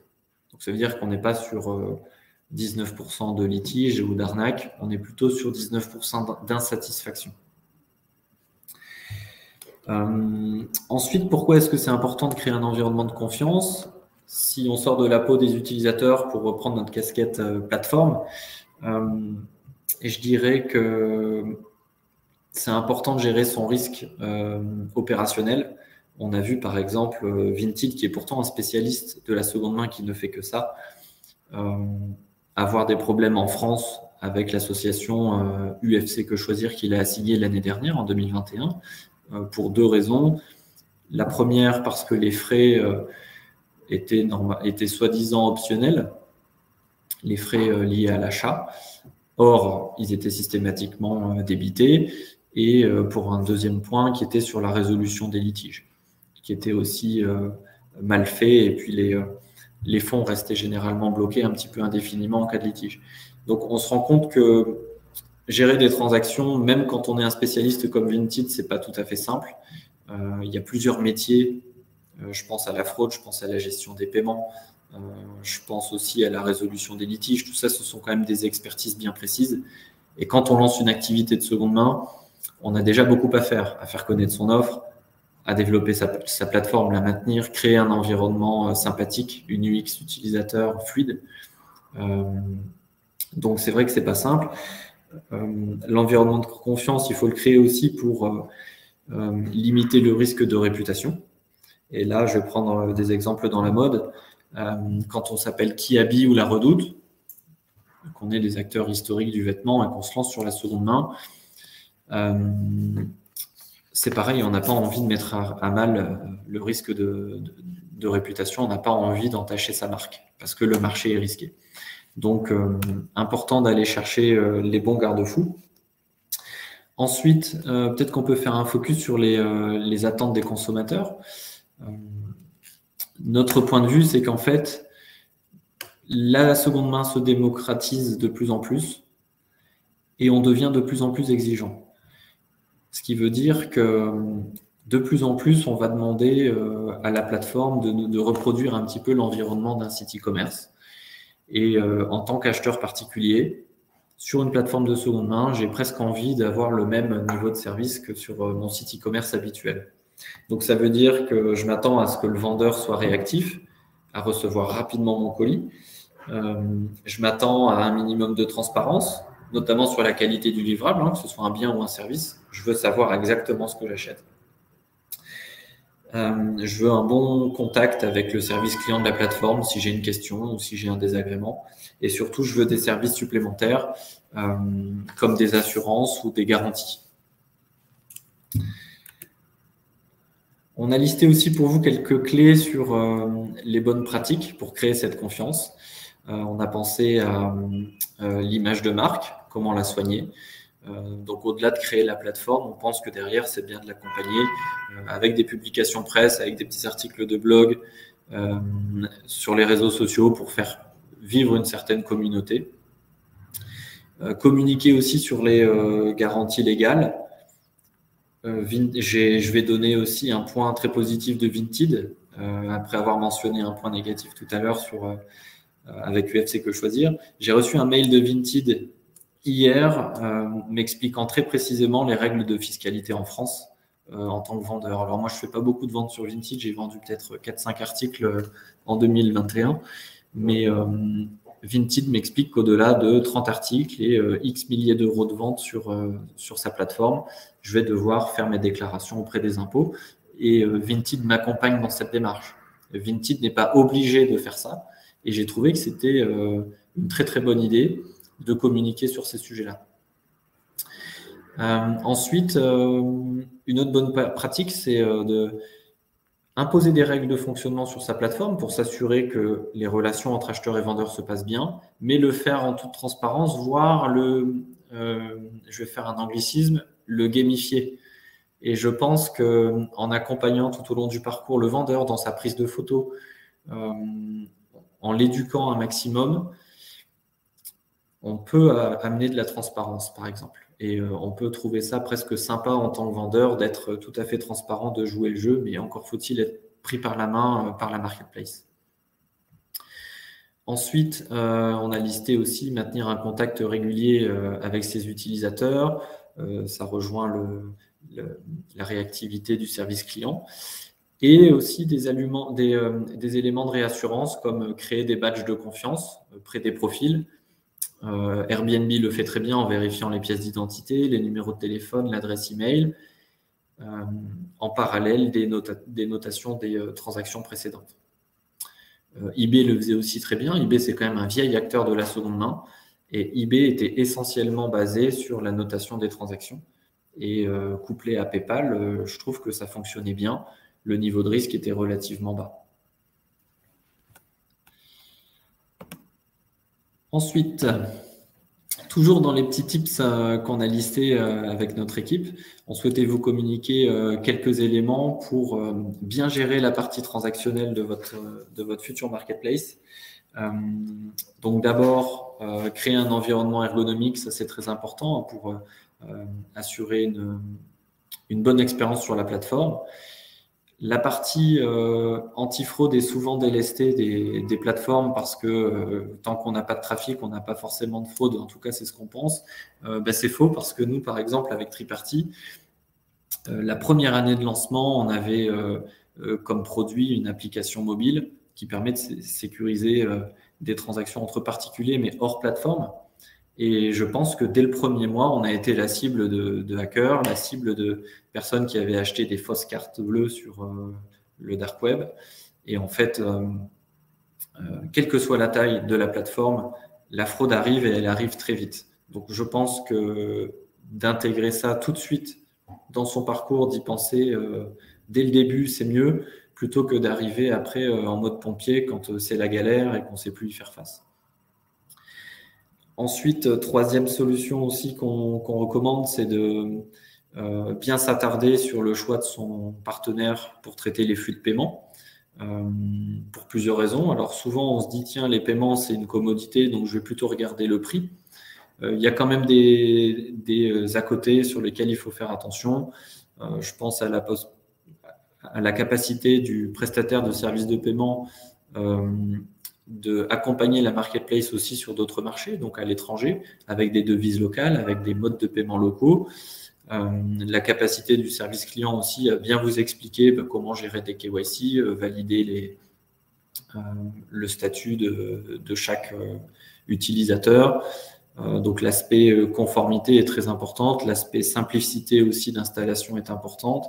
Donc, ça veut dire qu'on n'est pas sur 19% de litige ou d'arnaque, on est plutôt sur 19% d'insatisfaction. Ensuite, pourquoi est-ce que c'est important de créer un environnement de confiance? Si on sort de la peau des utilisateurs, pour reprendre notre casquette plateforme, je dirais que c'est important de gérer son risque opérationnel. On a vu par exemple Vinted, qui est pourtant un spécialiste de la seconde main qui ne fait que ça, avoir des problèmes en France avec l'association UFC Que Choisir qu'il a assignée l'année dernière, en 2021, pour 2 raisons. La première, parce que les frais étaient soi-disant optionnels, les frais liés à l'achat. Or, ils étaient systématiquement débités. Et pour un deuxième point, qui était sur la résolution des litiges, qui était aussi mal fait. Et puis, les fonds restaient généralement bloqués un petit peu indéfiniment en cas de litige. Donc, on se rend compte que gérer des transactions, même quand on est un spécialiste comme Vinted, c'est pas tout à fait simple. Il y a plusieurs métiers. Je pense à la fraude, je pense à la gestion des paiements, je pense aussi à la résolution des litiges. Tout ça, ce sont quand même des expertises bien précises. Et quand on lance une activité de seconde main, on a déjà beaucoup à faire connaître son offre, à développer sa plateforme, la maintenir, créer un environnement sympathique, une UX utilisateur fluide. Donc, c'est vrai que c'est pas simple. L'environnement de confiance, il faut le créer aussi pour limiter le risque de réputation. Et là, je vais prendre des exemples dans la mode. Quand on s'appelle Kiabi ou La Redoute, qu'on est des acteurs historiques du vêtement et qu'on se lance sur la seconde main, c'est pareil, on n'a pas envie de mettre à mal le risque de réputation, on n'a pas envie d'entacher sa marque parce que le marché est risqué. Donc, important d'aller chercher les bons garde-fous. Ensuite, peut-être qu'on peut faire un focus sur les attentes des consommateurs. Notre point de vue, c'est qu'en fait, la seconde main se démocratise de plus en plus et on devient de plus en plus exigeant. Ce qui veut dire que de plus en plus, on va demander à la plateforme de reproduire un petit peu l'environnement d'un site e-commerce. Et en tant qu'acheteur particulier, sur une plateforme de seconde main, j'ai presque envie d'avoir le même niveau de service que sur mon site e-commerce habituel. Donc, ça veut dire que je m'attends à ce que le vendeur soit réactif, à recevoir rapidement mon colis. Je m'attends à un minimum de transparence, notamment sur la qualité du livrable, que ce soit un bien ou un service. Je veux savoir exactement ce que j'achète. Je veux un bon contact avec le service client de la plateforme si j'ai une question ou si j'ai un désagrément. Et surtout, je veux des services supplémentaires comme des assurances ou des garanties. On a listé aussi pour vous quelques clés sur les bonnes pratiques pour créer cette confiance. On a pensé à l'image de marque, comment la soigner. Donc, au-delà de créer la plateforme, on pense que derrière, c'est bien de l'accompagner avec des publications presse, avec des petits articles de blog sur les réseaux sociaux pour faire vivre une certaine communauté. Communiquer aussi sur les garanties légales. Je vais donner aussi un point très positif de Vinted, après avoir mentionné un point négatif tout à l'heure avec UFC Que Choisir. J'ai reçu un mail de Vinted hier m'expliquant très précisément les règles de fiscalité en France en tant que vendeur. Alors moi, je ne fais pas beaucoup de ventes sur Vinted, j'ai vendu peut-être 4-5 articles en 2021, mais Vinted m'explique qu'au-delà de 30 articles et X milliers d'euros de vente sur sa plateforme, je vais devoir faire mes déclarations auprès des impôts et Vinted m'accompagne dans cette démarche. Vinted n'est pas obligé de faire ça et j'ai trouvé que c'était une très très bonne idée de communiquer sur ces sujets-là. Ensuite, une autre bonne pratique, c'est de imposer des règles de fonctionnement sur sa plateforme pour s'assurer que les relations entre acheteurs et vendeurs se passent bien, mais le faire en toute transparence, voire je vais faire un anglicisme, le gamifier. Et je pense qu'en accompagnant tout au long du parcours le vendeur dans sa prise de photo, en l'éduquant un maximum, on peut amener de la transparence, par exemple. Et on peut trouver ça presque sympa en tant que vendeur d'être tout à fait transparent, de jouer le jeu, mais encore faut-il être pris par la main par la marketplace. Ensuite, on a listé aussi maintenir un contact régulier avec ses utilisateurs. Ça rejoint la réactivité du service client. Et aussi des éléments de réassurance comme créer des badges de confiance près des profils. Airbnb le fait très bien en vérifiant les pièces d'identité, les numéros de téléphone, l'adresse email, en parallèle des notations des transactions précédentes. eBay le faisait aussi très bien. eBay, c'est quand même un vieil acteur de la seconde main et eBay était essentiellement basé sur la notation des transactions. Et couplé à PayPal, je trouve que ça fonctionnait bien. Le niveau de risque était relativement bas. Ensuite, toujours dans les petits tips qu'on a listés avec notre équipe, on souhaitait vous communiquer quelques éléments pour bien gérer la partie transactionnelle de votre futur marketplace. Donc d'abord, créer un environnement ergonomique, ça c'est très important pour assurer une bonne expérience sur la plateforme. La partie anti-fraude est souvent délestée des plateformes parce que tant qu'on n'a pas de trafic, on n'a pas forcément de fraude. En tout cas, c'est ce qu'on pense. C'est faux parce que nous, par exemple, avec Triparty, la première année de lancement, on avait comme produit une application mobile qui permet de sécuriser des transactions entre particuliers, mais hors plateforme. Et je pense que dès le premier mois, on a été la cible de hackers, la cible de personnes qui avaient acheté des fausses cartes bleues sur le dark web. Et en fait, quelle que soit la taille de la plateforme, la fraude arrive et elle arrive très vite. Donc, je pense que d'intégrer ça tout de suite dans son parcours, d'y penser dès le début, c'est mieux, plutôt que d'arriver après en mode pompier quand c'est la galère et qu'on ne sait plus y faire face. Ensuite, troisième solution aussi qu'on recommande, c'est de bien s'attarder sur le choix de son partenaire pour traiter les flux de paiement, pour plusieurs raisons. Alors souvent, on se dit, tiens, les paiements, c'est une commodité, donc je vais plutôt regarder le prix. Il y a quand même des à côté sur lesquels il faut faire attention. Je pense à la capacité du prestataire de services de paiement d'accompagner la marketplace aussi sur d'autres marchés, donc à l'étranger, avec des devises locales, avec des modes de paiement locaux. La capacité du service client aussi à bien vous expliquer comment gérer des KYC, valider le statut de chaque utilisateur. Donc l'aspect conformité est très important, l'aspect simplicité aussi d'installation est importante,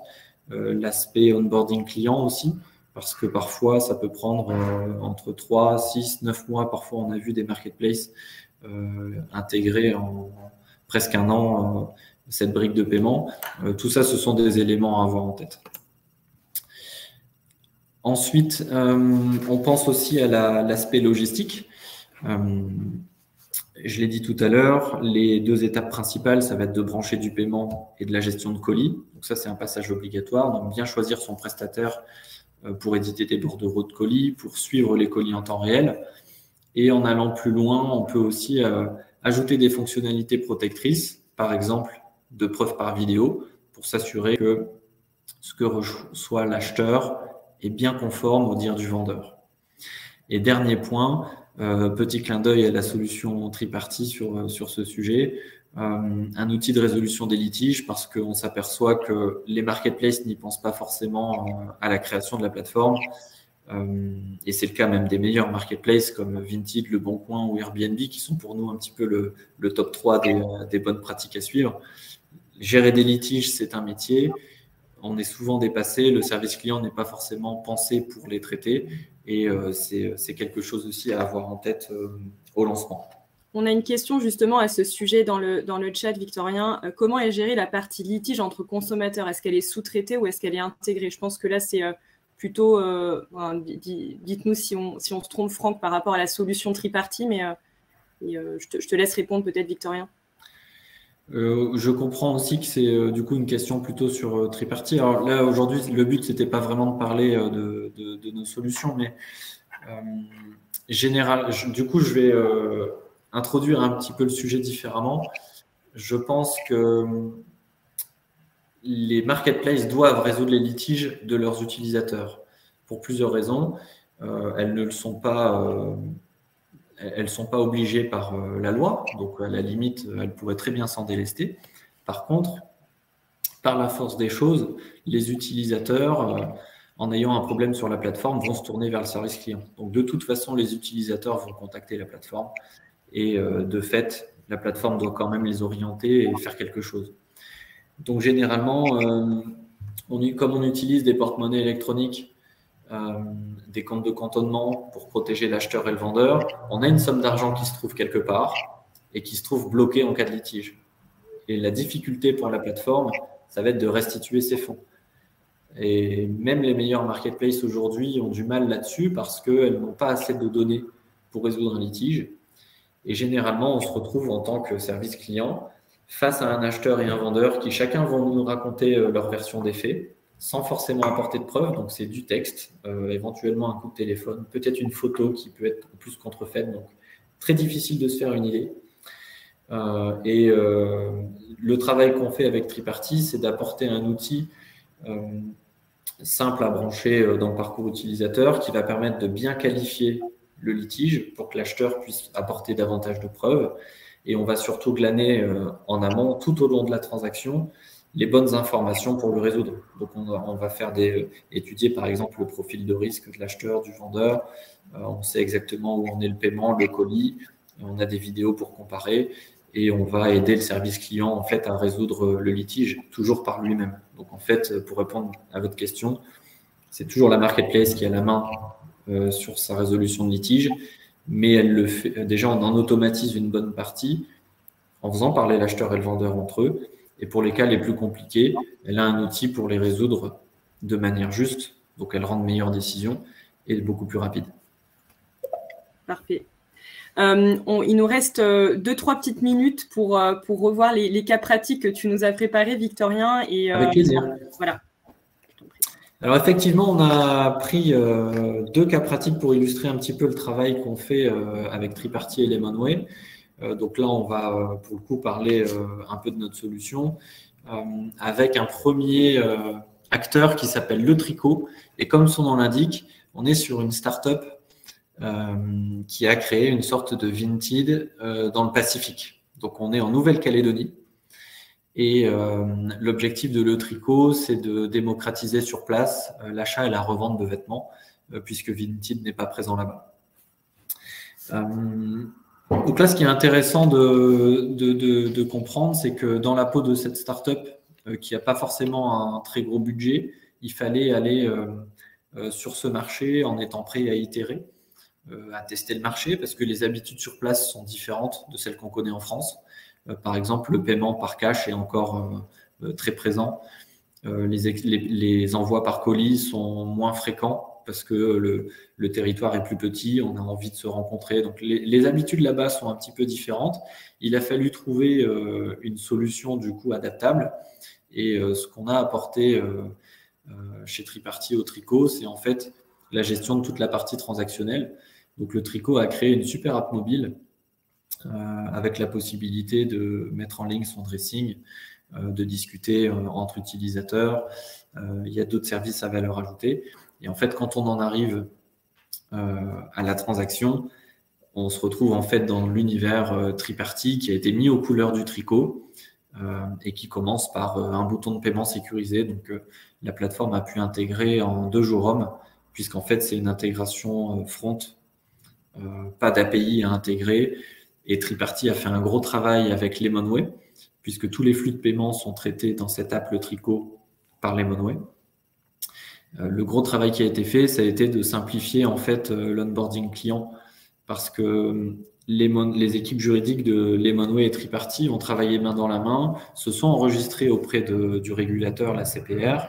l'aspect onboarding client aussi, parce que parfois ça peut prendre entre 3, 6, 9 mois, parfois on a vu des marketplaces intégrer en presque un an cette brique de paiement. Tout ça, ce sont des éléments à avoir en tête. Ensuite, on pense aussi à l'aspect logistique. Je l'ai dit tout à l'heure, les 2 étapes principales, ça va être de brancher du paiement et de la gestion de colis. Donc ça, c'est un passage obligatoire. Donc bien choisir son prestataire pour éditer des bordereaux de colis, pour suivre les colis en temps réel. Et en allant plus loin, on peut aussi ajouter des fonctionnalités protectrices, par exemple de preuves par vidéo, pour s'assurer que ce que reçoit l'acheteur est bien conforme au dire du vendeur. Et dernier point, petit clin d'œil à la solution tripartie sur ce sujet, un outil de résolution des litiges, parce qu'on s'aperçoit que les marketplaces n'y pensent pas forcément à la création de la plateforme. Et c'est le cas même des meilleurs marketplaces comme Vinted, Le Bon Coin ou Airbnb, qui sont pour nous un petit peu le top 3 des bonnes pratiques à suivre. Gérer des litiges, c'est un métier. On est souvent dépassé. Le service client n'est pas forcément pensé pour les traiter. Et c'est quelque chose aussi à avoir en tête au lancement. On a une question justement à ce sujet dans le chat, Victorien. Comment est gérée la partie litige entre consommateurs? Est-ce qu'elle est sous-traitée ou est-ce qu'elle est intégrée? Je pense que là, c'est plutôt… dites-nous si on se trompe, Franck, par rapport à la solution tripartie, mais je te laisse répondre peut-être, Victorien. Je comprends aussi que c'est du coup une question plutôt sur tripartie. Alors là, aujourd'hui, le but, c'était pas vraiment de parler de nos solutions, mais du coup, je vais introduire un petit peu le sujet différemment. Je pense que les marketplaces doivent résoudre les litiges de leurs utilisateurs pour plusieurs raisons. Elles ne le sont pas. Elles ne sont pas obligées par la loi, donc à la limite, elles pourraient très bien s'en délester. Par contre, par la force des choses, les utilisateurs, en ayant un problème sur la plateforme, vont se tourner vers le service client. Donc de toute façon, les utilisateurs vont contacter la plateforme et de fait, la plateforme doit quand même les orienter et faire quelque chose. Donc généralement, comme on utilise des porte-monnaies électroniques, des comptes de cantonnement pour protéger l'acheteur et le vendeur, on a une somme d'argent qui se trouve quelque part et qui se trouve bloquée en cas de litige. Et la difficulté pour la plateforme, ça va être de restituer ces fonds. Et même les meilleurs marketplaces aujourd'hui ont du mal là-dessus parce qu'elles n'ont pas assez de données pour résoudre un litige. Et généralement, on se retrouve en tant que service client face à un acheteur et un vendeur qui chacun vont nous raconter leur version des faits, sans forcément apporter de preuves, donc c'est du texte, éventuellement un coup de téléphone, peut-être une photo qui peut être en plus contrefaite, donc très difficile de se faire une idée. Le travail qu'on fait avec Triparty, c'est d'apporter un outil simple à brancher dans le parcours utilisateur qui va permettre de bien qualifier le litige pour que l'acheteur puisse apporter davantage de preuves. Et on va surtout glaner en amont, tout au long de la transaction, les bonnes informations pour le résoudre. Donc, on va faire étudier, par exemple, le profil de risque de l'acheteur, du vendeur. On sait exactement où en est le paiement, le colis. On a des vidéos pour comparer et on va aider le service client, en fait, à résoudre le litige, toujours par lui-même. Donc, en fait, pour répondre à votre question, c'est toujours la marketplace qui a la main sur sa résolution de litige, mais elle le fait. Déjà, on en automatise une bonne partie en faisant parler l'acheteur et le vendeur entre eux. Et pour les cas les plus compliqués, elle a un outil pour les résoudre de manière juste. Donc, elle rend de meilleures décisions et beaucoup plus rapides. Parfait. Il nous reste 2-3 petites minutes pour revoir les cas pratiques que tu nous as préparés, Victorien. Avec plaisir. Voilà. Alors, effectivement, on a pris 2 cas pratiques pour illustrer un petit peu le travail qu'on fait avec Triparty et Lemonway. Donc là, on va pour le coup parler un peu de notre solution avec un premier acteur qui s'appelle Le Tricot. Et comme son nom l'indique, on est sur une start-up qui a créé une sorte de Vinted dans le Pacifique. Donc, on est en Nouvelle-Calédonie. Et l'objectif de Le Tricot, c'est de démocratiser sur place l'achat et la revente de vêtements, puisque Vinted n'est pas présent là-bas. Donc là, ce qui est intéressant de comprendre, c'est que dans la peau de cette startup, qui n'a pas forcément un très gros budget, il fallait aller sur ce marché en étant prêt à itérer, à tester le marché, parce que les habitudes sur place sont différentes de celles qu'on connaît en France. Par exemple, le paiement par cash est encore très présent. Les envois par colis sont moins fréquents parce que le territoire est plus petit, on a envie de se rencontrer. Donc, les habitudes là-bas sont un petit peu différentes. Il a fallu trouver une solution du coup adaptable. Et ce qu'on a apporté chez Triparty au Tricot, c'est en fait la gestion de toute la partie transactionnelle. Donc, le Tricot a créé une super app mobile avec la possibilité de mettre en ligne son dressing, de discuter entre utilisateurs. Il y a d'autres services à valeur ajoutée. Et en fait, quand on en arrive à la transaction, on se retrouve en fait dans l'univers Triparty qui a été mis aux couleurs du Tricot et qui commence par un bouton de paiement sécurisé. Donc, la plateforme a pu intégrer en 2 jours hommes, puisqu'en fait, c'est une intégration front, pas d'API à intégrer. Et Triparty a fait un gros travail avec Lemonway, puisque tous les flux de paiement sont traités dans cette app Le Tricot par Lemonway. Le gros travail qui a été fait, ça a été de simplifier en fait l'onboarding client, parce que les équipes juridiques de Lemonway et Triparty ont travaillé main dans la main, se sont enregistrés auprès du régulateur, la CPR,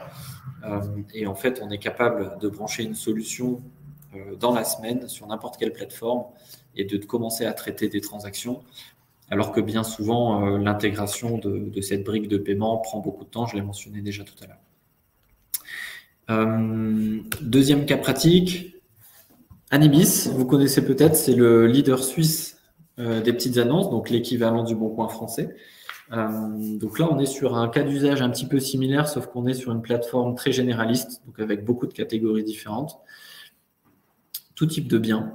et en fait, on est capable de brancher une solution dans la semaine sur n'importe quelle plateforme et de commencer à traiter des transactions, alors que bien souvent, l'intégration de cette brique de paiement prend beaucoup de temps, je l'ai mentionné déjà tout à l'heure. Deuxième cas pratique, Anibis, vous connaissez peut-être, c'est le leader suisse des petites annonces, donc l'équivalent du Boncoin français. Donc là, on est sur un cas d'usage un petit peu similaire, sauf qu'on est sur une plateforme très généraliste, donc avec beaucoup de catégories différentes, tout type de biens.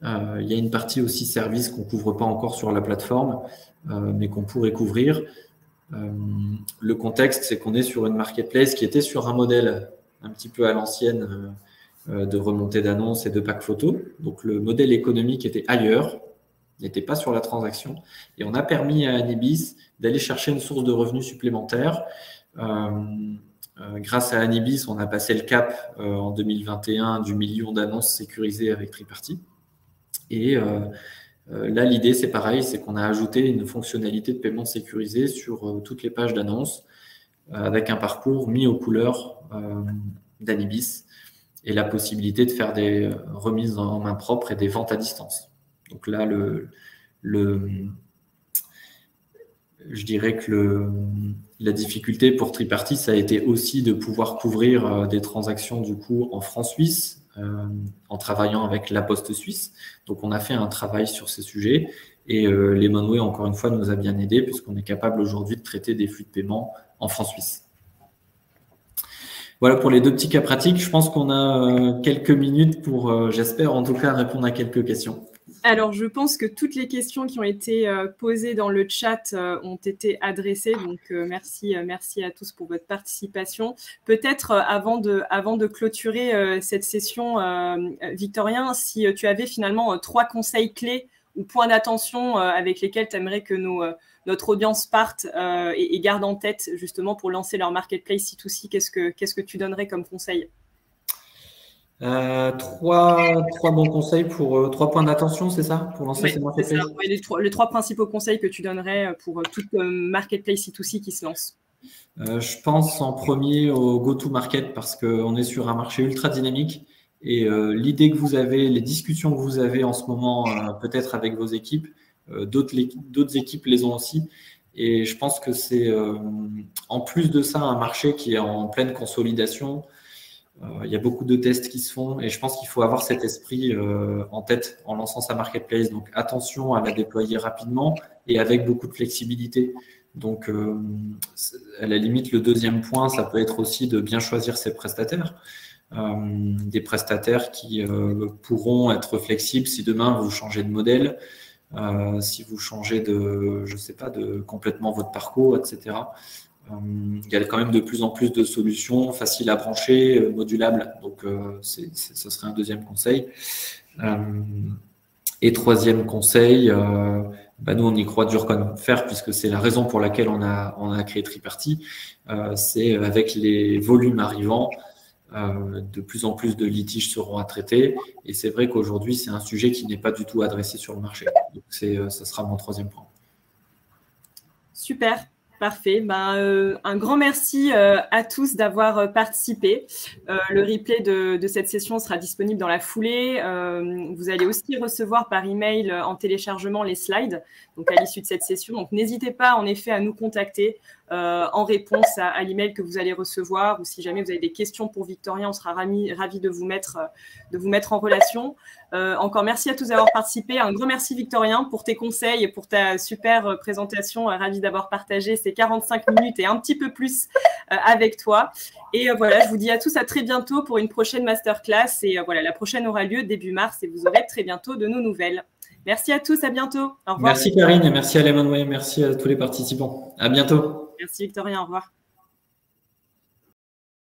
Il y a une partie aussi service qu'on ne couvre pas encore sur la plateforme, mais qu'on pourrait couvrir. Le contexte, c'est qu'on est sur une marketplace qui était sur un modèle un petit peu à l'ancienne de remontée d'annonces et de pack photo. Donc, le modèle économique était ailleurs, n'était pas sur la transaction. Et on a permis à Anibis d'aller chercher une source de revenus supplémentaire. Grâce à Anibis, on a passé le cap en 2021 du million d'annonces sécurisées avec Triparty. Et là, l'idée, c'est pareil, c'est qu'on a ajouté une fonctionnalité de paiement sécurisé sur toutes les pages d'annonces avec un parcours mis aux couleurs d'Anibis et la possibilité de faire des remises en main propre et des ventes à distance. Donc là, je dirais que la difficulté pour Triparty, ça a été aussi de pouvoir couvrir des transactions du coup en francs suisses, en travaillant avec la Poste suisse. Donc, on a fait un travail sur ces sujets et Lemonway, encore une fois, nous a bien aidés puisqu'on est capable aujourd'hui de traiter des flux de paiement en francs suisses. Voilà pour les 2 petits cas pratiques. Je pense qu'on a quelques minutes pour, j'espère en tout cas, répondre à quelques questions. Alors, je pense que toutes les questions qui ont été posées dans le chat ont été adressées. Donc, merci à tous pour votre participation. Peut-être avant de clôturer cette session, Victorien, si tu avais finalement 3 conseils clés ou points d'attention avec lesquels tu aimerais que notre audience parte et garde en tête justement pour lancer leur marketplace C2C, qu'est-ce que tu donnerais comme conseil ? 3 bons conseils pour 3 points d'attention, c'est ça, pour lancer ces marketplaces? Les 3 principaux conseils que tu donnerais pour toute marketplace C2C qui se lance. Je pense en premier au go-to-market parce qu'on est sur un marché ultra dynamique et l'idée que vous avez, les discussions que vous avez en ce moment, peut-être avec vos équipes, d'autres équipes les ont aussi. Et je pense que c'est en plus de ça un marché qui est en pleine consolidation. Il y a beaucoup de tests qui se font et je pense qu'il faut avoir cet esprit en tête en lançant sa marketplace. Donc attention à la déployer rapidement et avec beaucoup de flexibilité. Donc, à la limite, le deuxième point, ça peut être aussi de bien choisir ses prestataires. Des prestataires qui pourront être flexibles si demain vous changez de modèle, si vous changez je sais pas, de complètement votre parcours, etc. Il y a quand même de plus en plus de solutions faciles à brancher, modulables. Donc, ce serait un deuxième conseil. Et troisième conseil, nous, on y croit dur comme fer, puisque c'est la raison pour laquelle on a créé Triparty. C'est avec les volumes arrivants, de plus en plus de litiges seront à traiter. Et c'est vrai qu'aujourd'hui, c'est un sujet qui n'est pas du tout adressé sur le marché. Donc, ça sera mon troisième point. Super. Parfait. Un grand merci à tous d'avoir participé. Le replay de cette session sera disponible dans la foulée. Vous allez aussi recevoir par email en téléchargement les slides donc à l'issue de cette session. Donc, n'hésitez pas en effet à nous contacter en réponse à l'email que vous allez recevoir, ou si jamais vous avez des questions pour Victorien, on sera ravis de vous mettre en relation. Encore merci à tous d'avoir participé. Un grand merci Victorien pour tes conseils et pour ta super présentation. Ravi d'avoir partagé ces 45 minutes et un petit peu plus avec toi. Et voilà, je vous dis à tous à très bientôt pour une prochaine masterclass. Et voilà, la prochaine aura lieu début mars et vous aurez très bientôt de nos nouvelles. Merci à tous, à bientôt. Au revoir. Merci Karine et merci à Lemonway, merci à tous les participants. À bientôt. Merci Victorien, au revoir.